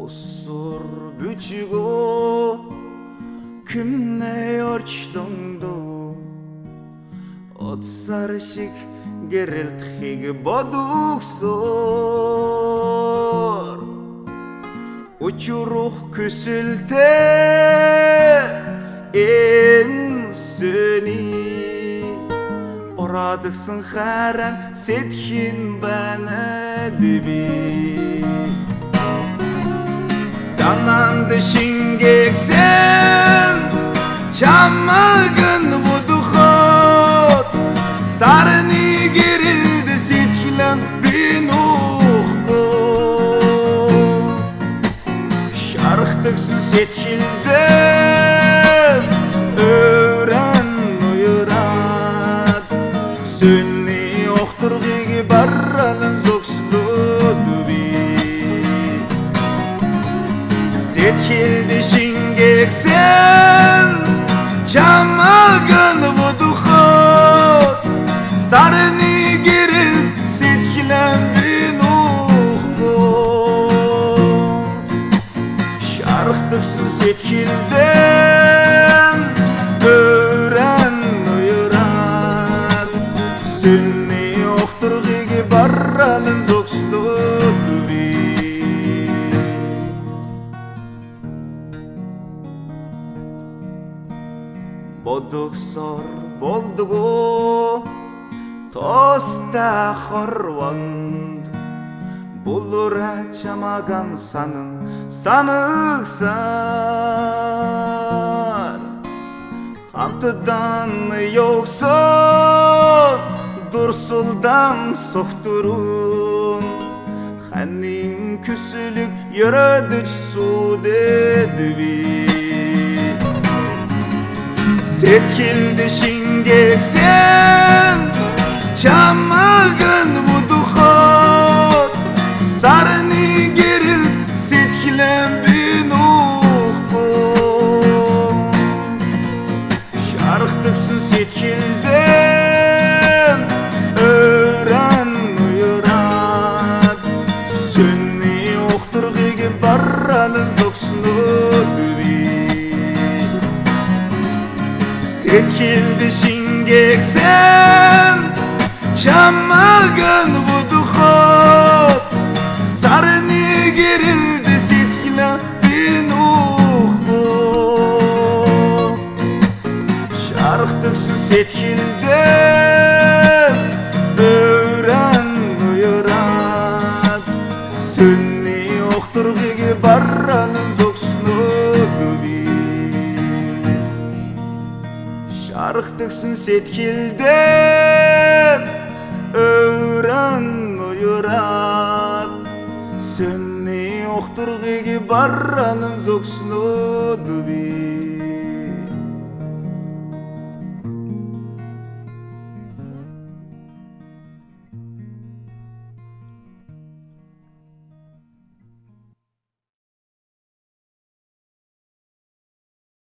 Osur büçügo kümne orçtoңду Отсаршик герэлтхийг бодуксор Учурух күсүлтэ энсөни Орадыксын харан сетхин бана лүби Sanandı şingeksen Çamagın vuduhot Sarını gerildi sitkilen bin uğbu Şarktıksın setkilden Öğren uyurat Sünni okturğu barralın zokslu dubi Setkildi şingeksen Çamagın vuduhot Sarını geril setkilen bin uğbu Şarktıksın setkilden Öğren uyurat Sünni okturğu barralın zokslu dubi Бодуксор болдугу тоста хорвонд Булура чамаган санын саныксар Антыдан йоксон дурсулдан соктурун Ханин күсүлүк йөрөдөч судедуби Setkildi şingeksen Çamagın vuduhot Sarını geril setkilen bin uğbu Şarktıksın setkilden Öğren uyurat Sünni okturğu barralın zoksunu dubi Setkildi şingeksen Çamagın vuduhot Sarını gerildi setkilen bin uğbu Şarktıksın setkilden Öğren uyurat Sünni okturğu barralın zoksunu dubi Şarktıksın setkilden Öğren uyurat Sünni okturğu barralın zoksunu dubi